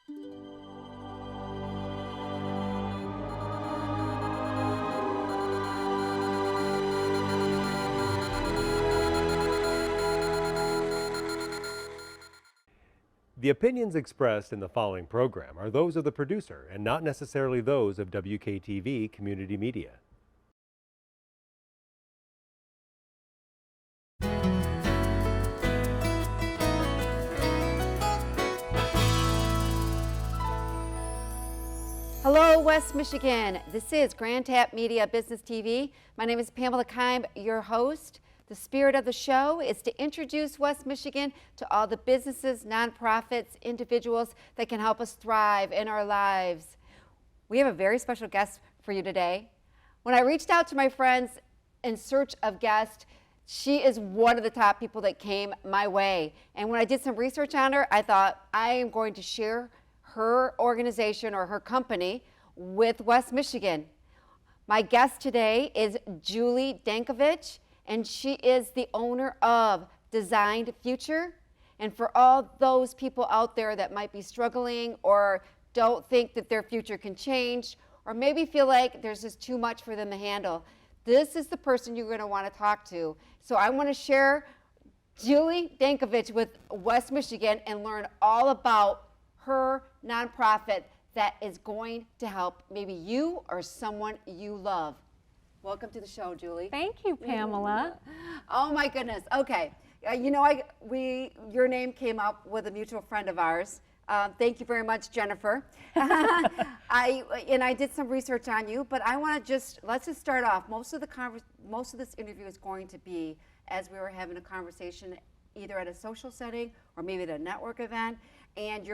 The opinions expressed in the following program are those of the producer and not necessarily those of WKTV Community Media. Hello, West Michigan. This is Grand Tap Media Business TV. My name is Pamela Keim, your host. The spirit of the show is to introduce West Michigan to all the businesses, nonprofits, individuals that can help us thrive in our lives. We have a very special guest for you today. When I reached out to my friends in search of guests, she is one of the top people that came my way. And when I did some research on her, I thought I am going to share her organization or her company with West Michigan. My guest today is Julie Dankovich, and she is the owner of Designed Future. And for all those people out there that might be struggling or don't think that their future can change, or maybe feel like there's just too much for them to handle, this is the person you're going to want to talk to. So I want to share Julie Dankovich with West Michigan and learn all about her nonprofit that is going to help maybe you or someone you love. Welcome to the show, Julie. Thank you, Pamela. Oh my goodness. Okay. Your name came up with a mutual friend of ours. Thank you very much, Jennifer. I did some research on you, but I want to let's just start off. Most of this interview is going to be as we were having a conversation either at a social setting or maybe at a network event, and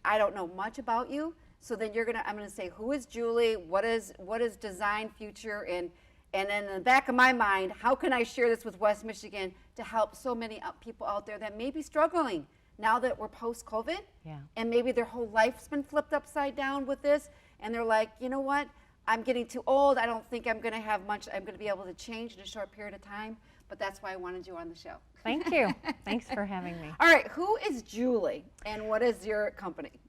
I don't know much about you, so then I'm gonna say, who is Julie? What is Design Future? And then in the back of my mind, how can I share this with West Michigan to help so many people out there that may be struggling now that we're post-COVID? Yeah. And maybe their whole life's been flipped upside down with this, and they're like, you know what? I'm getting too old. I don't think I'm going to have much. I'm going to be able to change in a short period of time. But that's why I wanted you on the show. Thank you. Thanks for having me. All right. Who is Julie, and what is your company?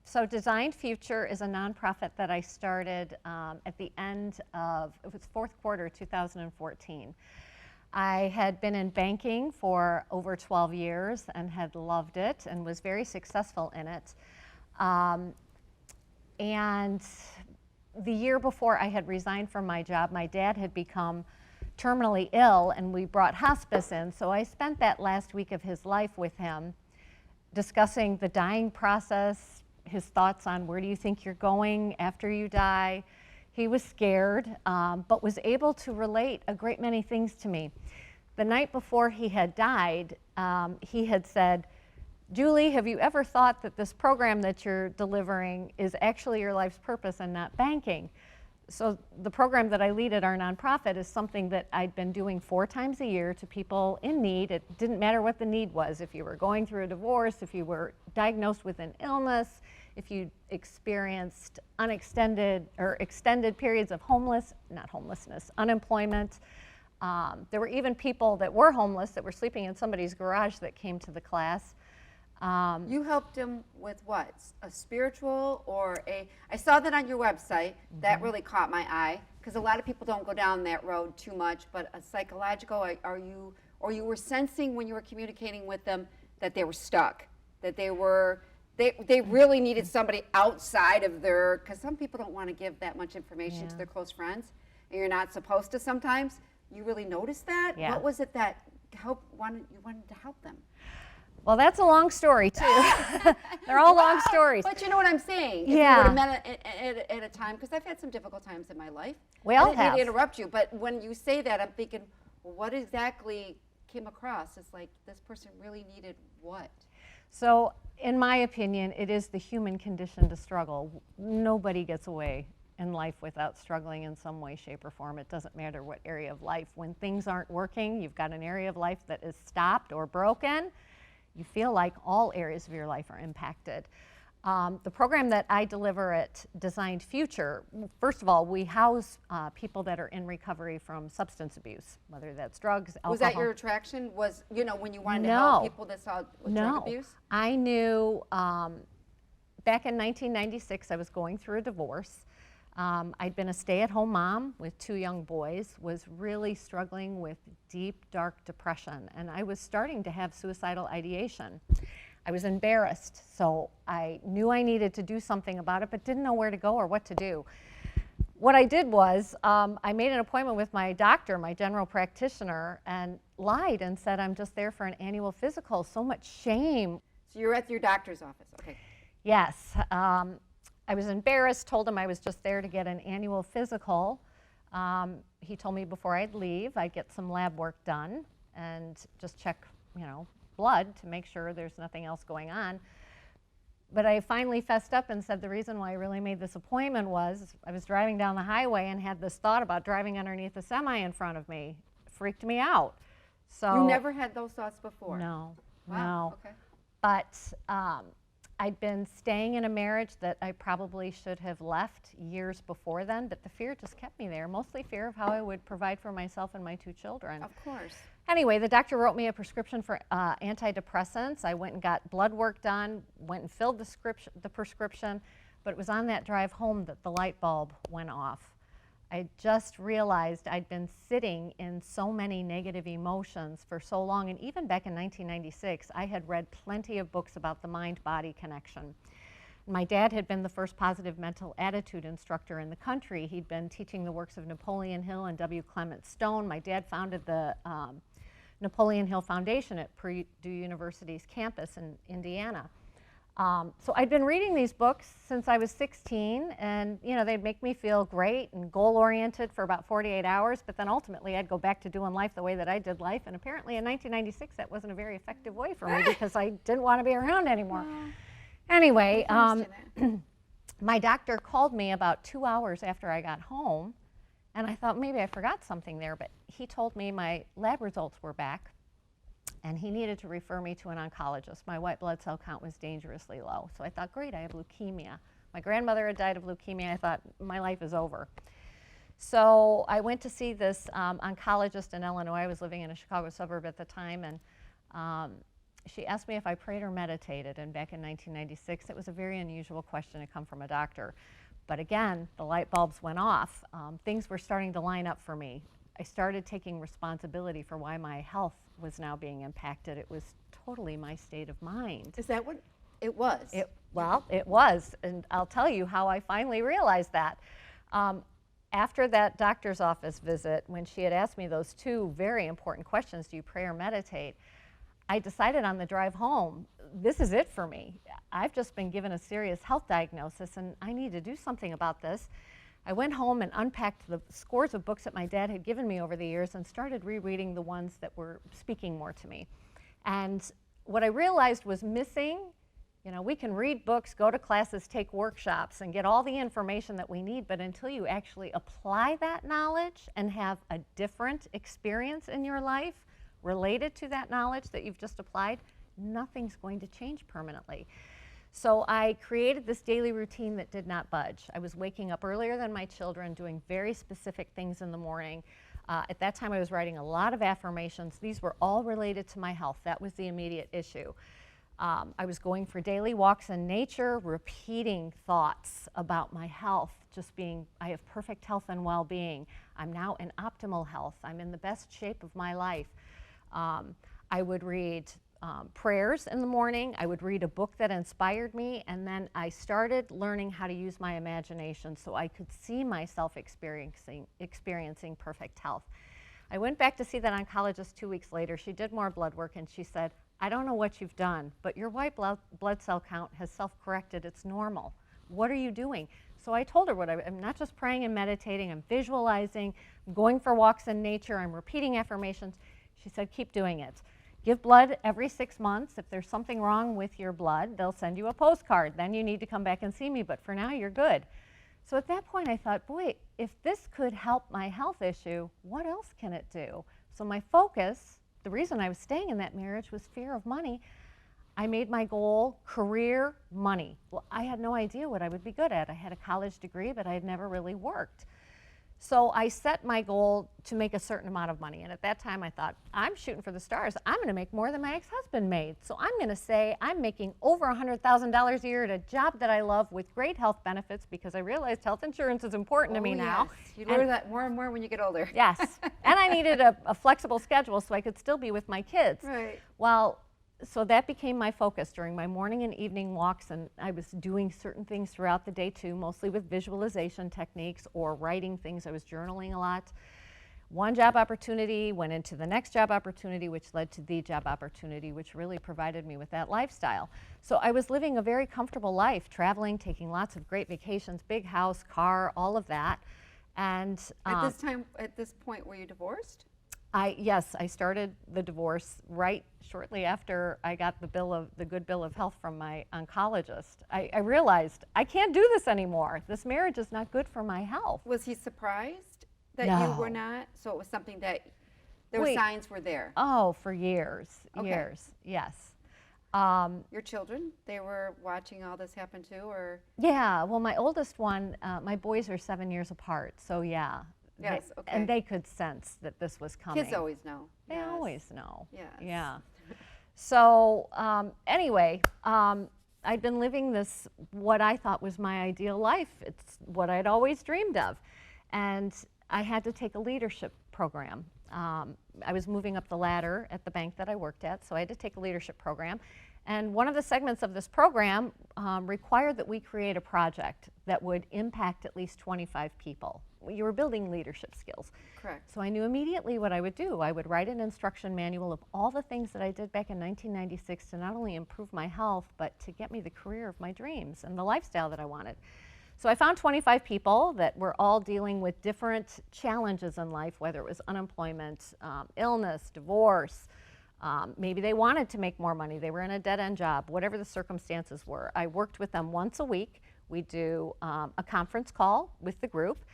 So Designed Future is a nonprofit that I started at the end of, it was fourth quarter 2014. I had been in banking for over 12 years and had loved it and was very successful in it. And the year before I had resigned from my job, my dad had become terminally ill and we brought hospice in. So I spent that last week of his life with him discussing the dying process, his thoughts on where do you think you're going after you die. He was scared, but was able to relate a great many things to me. The night before he had died, he had said, Julie, have you ever thought that this program that you're delivering is actually your life's purpose and not banking? So the program that I lead at our nonprofit is something that I'd been doing 4 times a year to people in need. It didn't matter what the need was. If you were going through a divorce, if you were diagnosed with an illness, if you experienced extended periods of unemployment. There were even people that were homeless that were sleeping in somebody's garage that came to the class. You helped them with what? A spiritual or I saw that on your website. Mm-hmm. That really caught my eye because a lot of people don't go down that road too much, but a psychological, you were sensing when you were communicating with them that they were stuck, that they really needed somebody outside of because some people don't want to give that much information to their close friends, and you're not supposed to sometimes. You really noticed that? Yeah. What was it that you wanted to help them? Well, that's a long story, too. They're all long stories. But you know what I'm saying? Yeah. If you would have met at a time, because I've had some difficult times in my life. We all I didn't have. mean to interrupt you, but when you say that, I'm thinking, well, what exactly came across? It's like this person really needed what? So, in my opinion, it is the human condition to struggle. Nobody gets away in life without struggling in some way, shape, or form. It doesn't matter what area of life. When things aren't working, you've got an area of life that is stopped or broken, you feel like all areas of your life are impacted. The program that I deliver at Designed Future, first of all, we house people that are in recovery from substance abuse, whether that's drugs, alcohol. Was that your attraction? When you wanted to help people that saw with drug abuse? I knew back in 1996, I was going through a divorce. I'd been a stay-at-home mom with 2 young boys, was really struggling with deep, dark depression, and I was starting to have suicidal ideation. I was embarrassed, so I knew I needed to do something about it, but didn't know where to go or what to do. What I did was I made an appointment with my doctor, my general practitioner, and lied and said I'm just there for an annual physical. So much shame. So you're at your doctor's office, okay. Yes. I was embarrassed, told him I was just there to get an annual physical. He told me before I'd leave, I'd get some lab work done and just check, blood to make sure there's nothing else going on. But I finally fessed up and said the reason why I really made this appointment was I was driving down the highway and had this thought about driving underneath a semi in front of me. It freaked me out. So You never had those thoughts before? No, Wow, no. okay. But I'd been staying in a marriage that I probably should have left years before then, but the fear just kept me there, mostly fear of how I would provide for myself and my 2 children. Of course. Anyway, the doctor wrote me a prescription for antidepressants. I went and got blood work done, went and filled the prescription, but it was on that drive home that the light bulb went off. I just realized I'd been sitting in so many negative emotions for so long, and even back in 1996, I had read plenty of books about the mind-body connection. My dad had been the first positive mental attitude instructor in the country. He'd been teaching the works of Napoleon Hill and W. Clement Stone. My dad founded the Napoleon Hill Foundation at Purdue University's campus in Indiana. So I'd been reading these books since I was 16, and they'd make me feel great and goal-oriented for about 48 hours, but then ultimately I'd go back to doing life the way that I did life, and apparently in 1996 that wasn't a very effective way for me because I didn't want to be around anymore. Anyway, my doctor called me about 2 hours after I got home, and I thought maybe I forgot something there, but he told me my lab results were back, and he needed to refer me to an oncologist. My white blood cell count was dangerously low. So I thought, great, I have leukemia. My grandmother had died of leukemia. I thought, my life is over. So I went to see this oncologist in Illinois. I was living in a Chicago suburb at the time, and she asked me if I prayed or meditated. And back in 1996, it was a very unusual question to come from a doctor. But again, the light bulbs went off. Things were starting to line up for me. I started taking responsibility for why my health was now being impacted. It was totally my state of mind. Is that what it was? Well, it was, and I'll tell you how I finally realized that. After that doctor's office visit, when she had asked me those 2 very important questions, do you pray or meditate, I decided on the drive home, this is it for me. I've just been given a serious health diagnosis, and I need to do something about this. I went home and unpacked the scores of books that my dad had given me over the years and started rereading the ones that were speaking more to me. And what I realized was missing, we can read books, go to classes, take workshops, and get all the information that we need, but until you actually apply that knowledge and have a different experience in your life related to that knowledge that you've just applied, nothing's going to change permanently. So I created this daily routine that did not budge. I was waking up earlier than my children, doing very specific things in the morning. At that time, I was writing a lot of affirmations. These were all related to my health. That was the immediate issue. I was going for daily walks in nature, repeating thoughts about my health, just being, I have perfect health and well-being. I'm now in optimal health. I'm in the best shape of my life. I would read prayers in the morning. I would read a book that inspired me, and then I started learning how to use my imagination so I could see myself experiencing perfect health. I went back to see that oncologist 2 weeks later. She did more blood work, and she said, I don't know what you've done, but your white blood cell count has self-corrected. It's normal. What are you doing? So I told her I'm not just praying and meditating, I'm visualizing, I'm going for walks in nature, I'm repeating affirmations. She said, keep doing it. Give blood every 6 months. If there's something wrong with your blood, they'll send you a postcard. Then you need to come back and see me, but for now you're good. So at that point I thought, boy, if this could help my health issue, what else can it do? So my focus, the reason I was staying in that marriage was fear of money. I made my goal career, money. Well, I had no idea what I would be good at. I had a college degree, but I had never really worked. So I set my goal to make a certain amount of money. And at that time I thought, I'm shooting for the stars. I'm going to make more than my ex-husband made. So I'm going to say I'm making over $100,000 a year at a job that I love with great health benefits, because I realized health insurance is important to me now. Yes. You learn that more and more when you get older. Yes. And I needed a flexible schedule so I could still be with my kids. Right. Well, so that became my focus during my morning and evening walks, and I was doing certain things throughout the day too, mostly with visualization techniques or writing things. I was journaling a lot. One job opportunity went into the next job opportunity, which led to the job opportunity, which really provided me with that lifestyle. So I was living a very comfortable life, traveling, taking lots of great vacations, big house, car, all of that. And At this point, were you divorced? Yes, I started the divorce right shortly after I got the good bill of health from my oncologist. I realized I can't do this anymore. This marriage is not good for my health. Was he surprised that No. you were not? So it was something that there were Wait. signs were there. Oh, for years, Okay. years, yes. Your children, they were watching all this happen too, or? Yeah, well, my oldest one, my boys are 7 years apart, so yeah. Yes, okay. And they could sense that this was coming. Kids always know. They Yes. always know. Yes. Yeah. So anyway, I'd been living this, what I thought was my ideal life. It's what I'd always dreamed of. And I had to take a leadership program. I was moving up the ladder at the bank that I worked at, so I had to take a leadership program. And one of the segments of this program required that we create a project that would impact at least 25 people. You were building leadership skills. Correct. So I knew immediately what I would do. I would write an instruction manual of all the things that I did back in 1996 to not only improve my health, but to get me the career of my dreams and the lifestyle that I wanted. So I found 25 people that were all dealing with different challenges in life, whether it was unemployment, illness, divorce. Maybe they wanted to make more money. They were in a dead-end job, whatever the circumstances were. I worked with them once a week. We do a conference call with the group.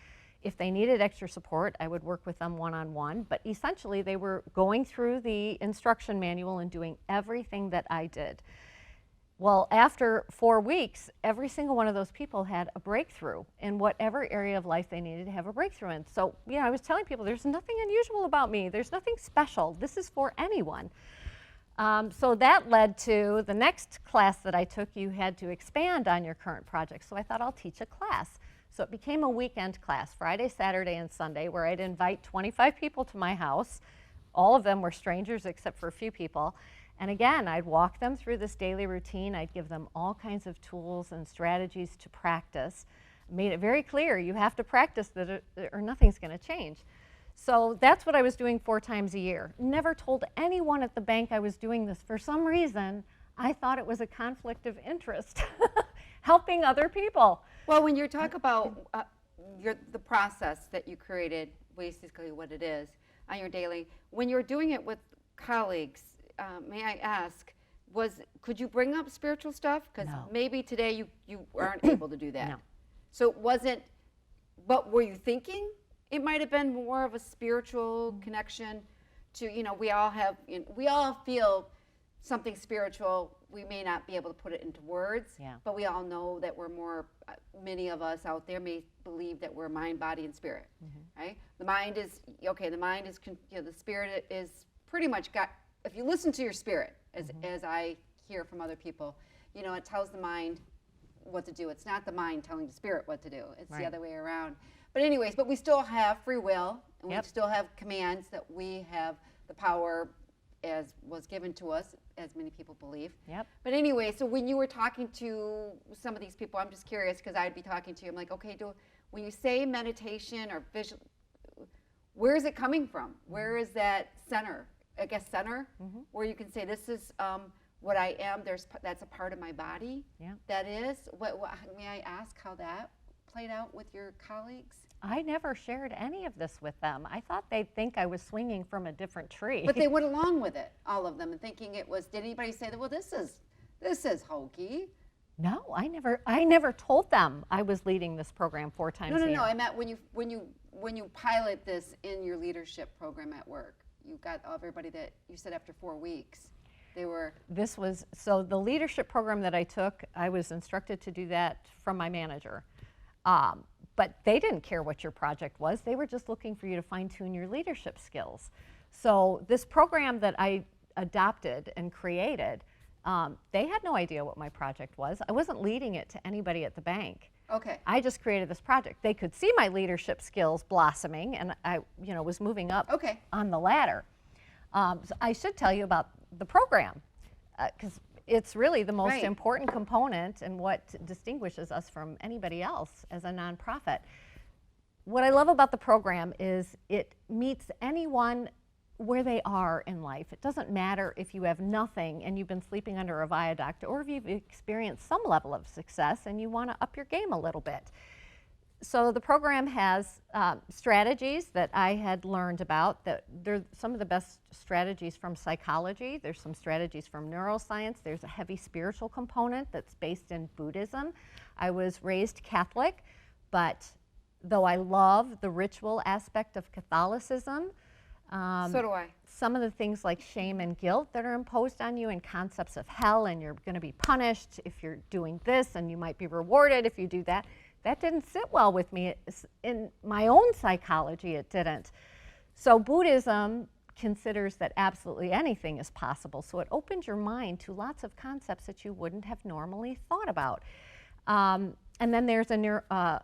If they needed extra support, I would work with them one-on-one. But essentially, they were going through the instruction manual and doing everything that I did. Well, after 4 weeks, every single one of those people had a breakthrough in whatever area of life they needed to have a breakthrough in. So, you know, I was telling people, there's nothing unusual about me. There's nothing special. This is for anyone. So that led to the next class that I took. You had to expand on your current project. So I thought, I'll teach a class. So it became a weekend class, Friday, Saturday, and Sunday, where I'd invite 25 people to my house. All of them were strangers except for a few people. And again, I'd walk them through this daily routine. I'd give them all kinds of tools and strategies to practice. Made it very clear, you have to practice that or nothing's going to change. So that's what I was doing 4 times a year. Never told anyone at the bank I was doing this. For some reason, I thought it was a conflict of interest, helping other people. Well, when you talk about the process that you created, basically what it is, on your daily, when you're doing it with colleagues, may I ask, could you bring up spiritual stuff? Because No. maybe today you aren't able to do that. No. So it wasn't, but were you thinking it might have been more of a spiritual connection to, you know, we all feel something spiritual. We may not be able to put it into words, Yeah. but we all know that we're more, many of us out there may believe that we're mind, body, and spirit, right? The mind is, the spirit is pretty much got, if you listen to your spirit, as I hear from other people, you know, it tells the mind what to do. It's not the mind telling the spirit what to do. It's the other way around. But anyways, but we still have free will, and we still have commands that we have the power as was given to us, as many people believe. Yep. But anyway, so when you were talking to some of these people, I'm just curious because I'd be talking to you. I'm like, okay, when you say meditation or visual, where is it coming from? Where is that center? I guess center, where you can say this is what I am. That's a part of my body. Yeah. That is. What may I ask how that played out with your colleagues? I never shared any of this with them. I thought they'd think I was swinging from a different tree. But they went along with it, all of them, and thinking it was. Did anybody say that? Well, this is hokey. No, I never told them I was leading this program 4 times a year. No. I meant when you pilot this in your leadership program at work, you got everybody that you said after 4 weeks, they were. So the leadership program that I took, I was instructed to do that from my manager. but they didn't care what your project was. They were just looking for you to fine-tune your leadership skills. So this program that I adopted and created, they had no idea what my project was. I wasn't leading it to anybody at the bank. Okay. I just created this project. They could see my leadership skills blossoming, and I, was moving up on the ladder. So I should tell you about the program, because it's really the most important component and what distinguishes us from anybody else as a nonprofit. What I love about the program is it meets anyone where they are in life. It doesn't matter if you have nothing and you've been sleeping under a viaduct, or if you've experienced some level of success and you want to up your game a little bit. So the program has strategies that I had learned about. That they're some of the best strategies from psychology. There's some strategies from neuroscience. There's a heavy spiritual component that's based in Buddhism. I was raised Catholic, but though I love the ritual aspect of Catholicism, so do I. some of the things like shame and guilt that are imposed on you, and concepts of hell, and you're going to be punished if you're doing this, and you might be rewarded if you do that. That didn't sit well with me. In my own psychology, it didn't. So Buddhism considers that absolutely anything is possible. So it opens your mind to lots of concepts that you wouldn't have normally thought about. And then there's a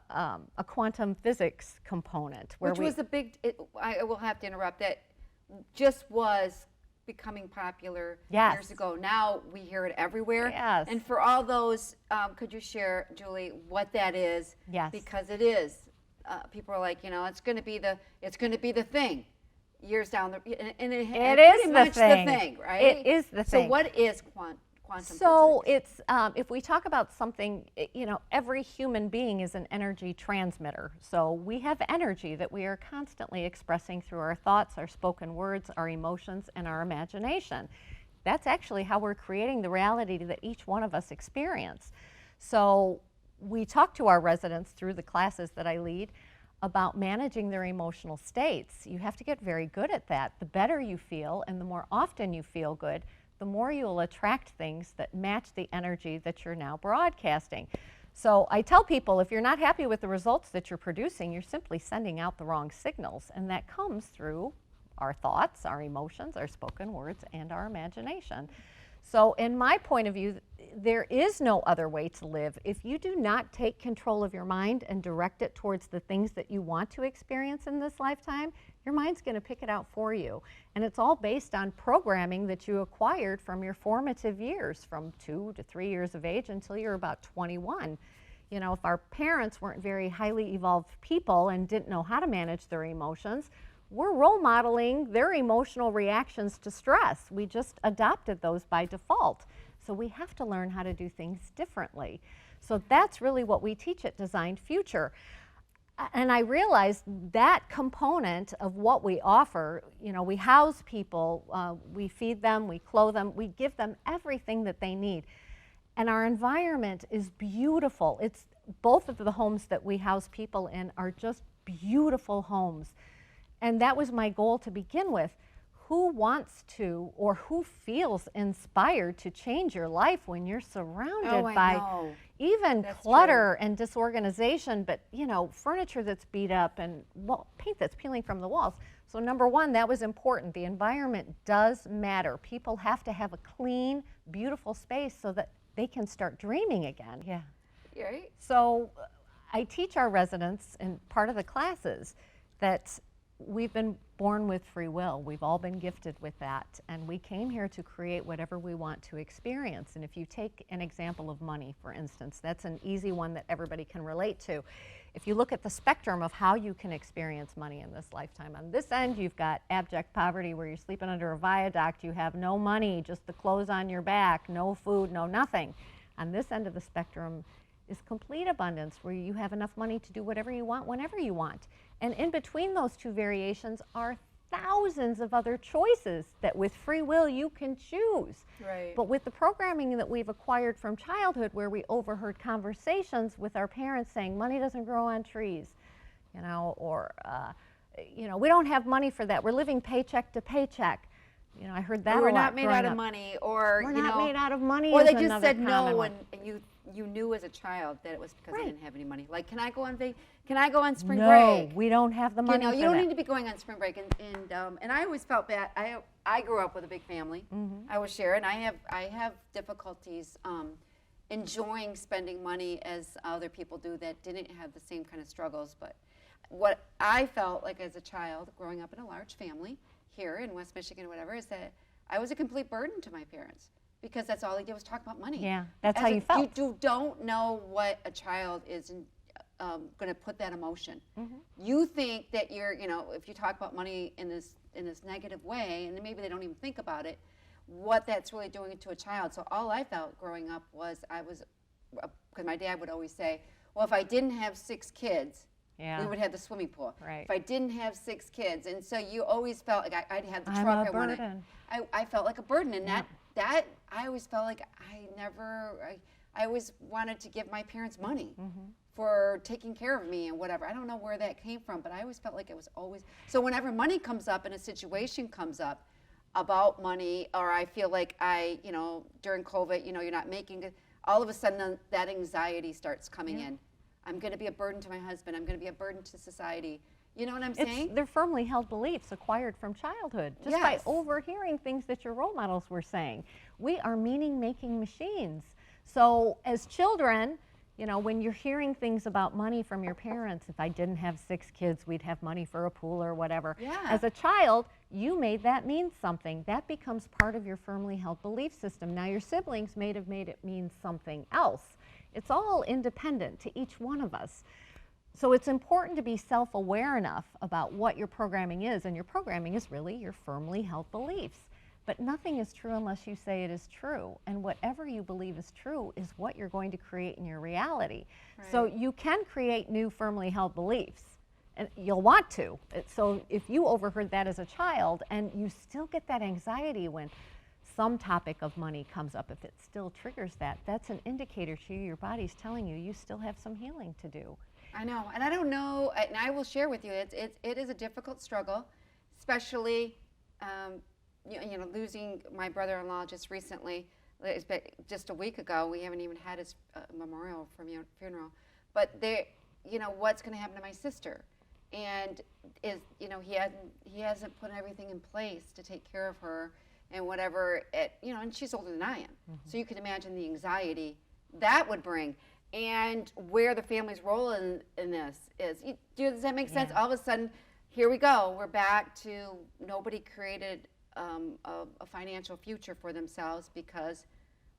quantum physics component. Which was a big, I will have to interrupt, that just was becoming popular years ago. Now we hear it everywhere. Yes. And for all those, could you share, Julie, what that is? Yes. Because it is. People are like, it's going to be the thing years down the, and it is pretty much the thing, right? It is the thing. So what is quantum So physics? it's, if we talk about something, every human being is an energy transmitter. So we have energy that we are constantly expressing through our thoughts, our spoken words, our emotions, and our imagination. That's actually how we're creating the reality that each one of us experience. So we talk to our residents through the classes that I lead about managing their emotional states. You have to get very good at that. The better you feel and the more often you feel good, the more you'll attract things that match the energy that you're now broadcasting. So I tell people, if you're not happy with the results that you're producing, you're simply sending out the wrong signals, and that comes through our thoughts, our emotions, our spoken words, and our imagination. So in my point of view, there is no other way to live. If you do not take control of your mind and direct it towards the things that you want to experience in this lifetime, your mind's going to pick it out for you. And it's all based on programming that you acquired from your formative years, from 2 to 3 years of age until you're about 21. If our parents weren't very highly evolved people and didn't know how to manage their emotions, we're role modeling their emotional reactions to stress. We just adopted those by default. So we have to learn how to do things differently. So that's really what we teach at Designed Future. And I realized that component of what we offer, we house people, we feed them, we clothe them, we give them everything that they need. And our environment is beautiful. It's both of the homes that we house people in are just beautiful homes. And that was my goal to begin with. Who wants to, or who feels inspired to change your life when you're surrounded by even clutter and disorganization, but furniture that's beat up and paint that's peeling from the walls? So number one, that was important. The environment does matter. People have to have a clean, beautiful space so that they can start dreaming again. Yeah. Right. So I teach our residents in part of the classes that we've been born with free will. We've all been gifted with that, and we came here to create whatever we want to experience. And if you take an example of money, for instance, that's an easy one that everybody can relate to. If you look at the spectrum of how you can experience money in this lifetime, on this end you've got abject poverty where you're sleeping under a viaduct, you have no money, just the clothes on your back, no food, no nothing. On this end of the spectrum is complete abundance, where you have enough money to do whatever you want whenever you want. And in between those two variations are thousands of other choices that with free will you can choose. Right. But with the programming that we've acquired from childhood, where we overheard conversations with our parents saying money doesn't grow on trees, or we don't have money for that, we're living paycheck to paycheck. I heard that a lot. We're not made out of up. money, or we're not made out of money. Or is they just another said common no, one. and you you knew as a child that it was because I Right. didn't have any money. Like, can I go on spring No, break? we don't have the money You know, for you don't that. need to be going on spring break. And I always felt bad. I grew up with a big family. I will share, and I have difficulties enjoying spending money as other people do that didn't have the same kind of struggles. But what I felt like as a child, growing up in a large family here in West Michigan or whatever, is that I was a complete burden to my parents because that's all they did was talk about money. Yeah, that's how you felt. You don't know what a child is going to put that emotion. You think that if you talk about money in this negative way, and maybe they don't even think about it, what that's really doing to a child. So all I felt growing up was because my dad would always say, well, if I didn't have 6 kids, Yeah. we would have the swimming pool. Right. If I didn't have 6 kids, and so you always felt like I'd have the I'm truck a I wanted. burden. I felt like a burden, and that I always felt like I always wanted to give my parents money for taking care of me and whatever. I don't know where that came from, but I always felt like it was always. So whenever money comes up and a situation comes up about money, or I feel like during COVID, you're not making it, all of a sudden that anxiety starts coming in. I'm going to be a burden to my husband. I'm going to be a burden to society. You know what I'm saying? They're firmly held beliefs acquired from childhood, just by Yes. overhearing things that your role models were saying. We are meaning-making machines. So as children, when you're hearing things about money from your parents, if I didn't have 6 kids, we'd have money for a pool or whatever. Yeah. As a child, you made that mean something. That becomes part of your firmly held belief system. Now your siblings may have made it mean something else. It's all independent to each one of us. So it's important to be self-aware enough about what your programming is, and your programming is really your firmly held beliefs. But nothing is true unless you say it is true, and whatever you believe is true is what you're going to create in your reality. So you can create new firmly held beliefs, and you'll want to. So if you overheard that as a child and you still get that anxiety when some topic of money comes up, if it still triggers that, that's an indicator to you, your body's telling you you still have some healing to do. I know, and I don't know, and I will share with you, it is a difficult struggle, especially, losing my brother-in-law just recently. It's been just a week ago. We haven't even had his memorial funeral, but what's going to happen to my sister? And he hasn't put everything in place to take care of her and whatever. And she's older than I am, so you can imagine the anxiety that would bring. And where the family's role in this is. Does that make sense? Yeah. All of a sudden, here we go. We're back to nobody created a financial future for themselves because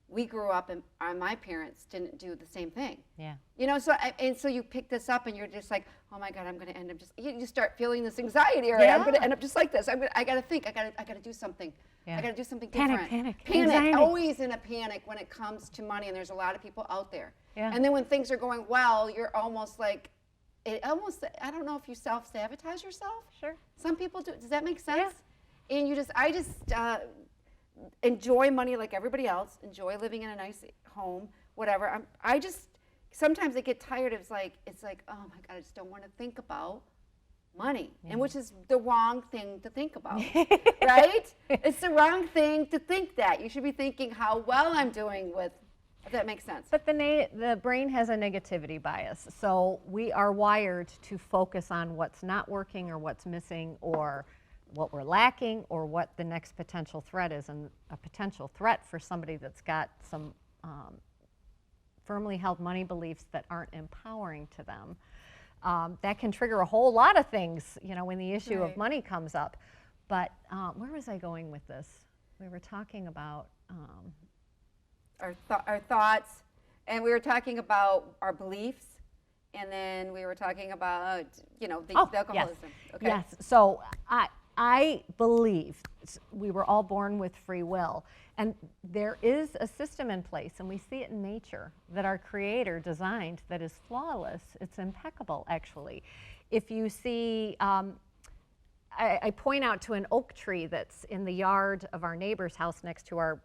we grew up and my parents didn't do the same thing. Yeah. So you pick this up and you're just like, oh my God, I'm going to end up you start feeling this anxiety, or I'm going to end up just like this. I got to think. I got to do something. Yeah. I got to do something Panic, different. panic, anxiety. Always in a panic when it comes to money, and there's a lot of people out there. Yeah. And then when things are going well, you're almost like, I don't know if you self-sabotage yourself. Sure. Some people do. Does that make sense? Yeah. And I just enjoy money like everybody else, enjoy living in a nice home, whatever. Sometimes I get tired of it's like, oh my God, I just don't want to think about money, and which is the wrong thing to think about, right? It's the wrong thing to think that. You should be thinking how well I'm doing with, if that makes sense. But the brain has a negativity bias, so we are wired to focus on what's not working or what's missing or what we're lacking or what the next potential threat is. And a potential threat for somebody that's got some firmly held money beliefs that aren't empowering to them, that can trigger a whole lot of things, when the issue of money comes up. But where was I going with this? We were talking about our thoughts, and we were talking about our beliefs, and then we were talking about the alcoholism. Yes. Okay. Yes. So I believe we were all born with free will, and there is a system in place, and we see it in nature, that our Creator designed that is flawless. It's impeccable, actually. If you see, I point out to an oak tree that's in the yard of our neighbor's house next to our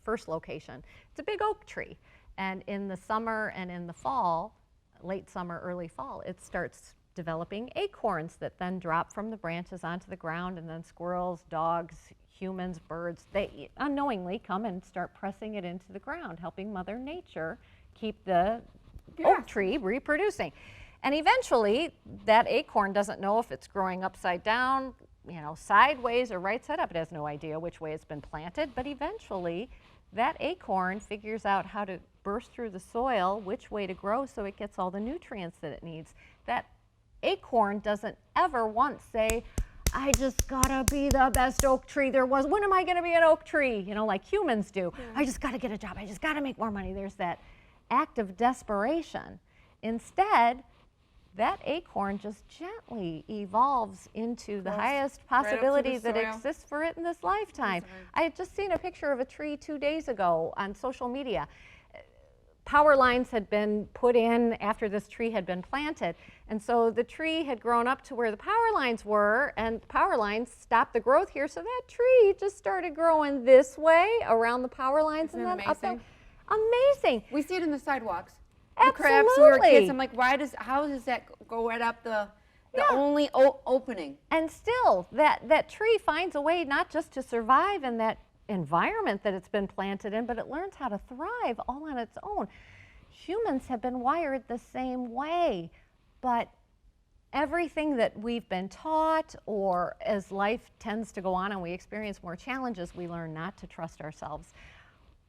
first location. It's a big oak tree, and in the summer and in the fall, late summer, early fall, it starts developing acorns that then drop from the branches onto the ground, and then squirrels, dogs, humans, birds, they unknowingly come and start pressing it into the ground, helping Mother Nature keep the Yeah. oak tree reproducing. And eventually, that acorn doesn't know if it's growing upside down, sideways or right side up. It has no idea which way it's been planted, but eventually that acorn figures out how to burst through the soil, which way to grow so it gets all the nutrients that it needs. That acorn doesn't ever once say, I just gotta be the best oak tree there was. When am I gonna be an oak tree? Like humans do. Yeah. I just gotta get a job. I just gotta make more money. There's that act of desperation. Instead, that acorn just gently evolves into the highest possibility that exists for it in this lifetime. I had just seen a picture of a tree 2 days ago on social media. Power lines had been put in after this tree had been planted. And so the tree had grown up to where the power lines were, and the power lines stopped the growth here. So that tree just started growing this way around the power lines. Isn't and then amazing? up there. Amazing. We see it in the sidewalks. Absolutely. When we were kids, I'm like, how does that go right up the only opening? And still, that tree finds a way not just to survive in that environment that it's been planted in, but it learns how to thrive all on its own. Humans have been wired the same way, but everything that we've been taught, or as life tends to go on and we experience more challenges, we learn not to trust ourselves.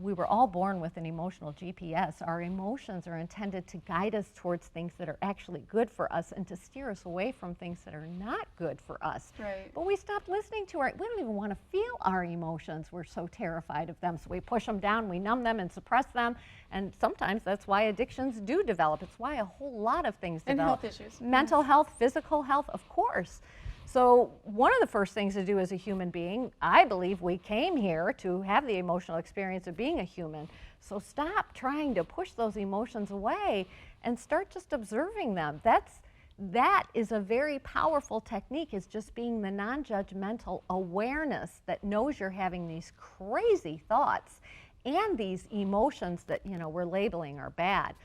We were all born with an emotional GPS. Our emotions are intended to guide us towards things that are actually good for us and to steer us away from things that are not good for us. Right. But we stopped listening to we don't even want to feel our emotions. We're so terrified of them. So we push them down, we numb them and suppress them. And sometimes that's why addictions do develop. It's why a whole lot of things develop. And health issues. Mental health, physical health, of course. So one of the first things to do as a human being, I believe we came here to have the emotional experience of being a human. So stop trying to push those emotions away and start just observing them. That is a very powerful technique, is just being the non-judgmental awareness that knows you're having these crazy thoughts and these emotions that we're labeling are bad.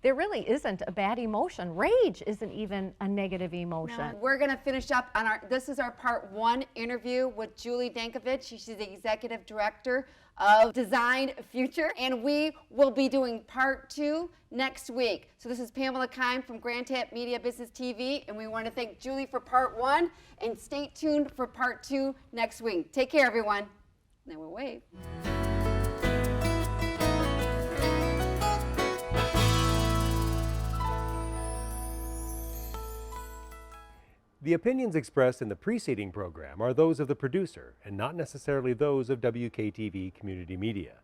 There really isn't a bad emotion. Rage isn't even a negative emotion. No, we're going to finish up on this is our part 1 interview with Julie Dankovich. She's the executive director of Design Future, and we will be doing part 2 next week. So this is Pamela Keim from Grand Tap Media Business TV, and we want to thank Julie for part 1, and stay tuned for part 2 next week. Take care, everyone. Now we'll wave. The opinions expressed in the preceding program are those of the producer and not necessarily those of WKTV Community Media.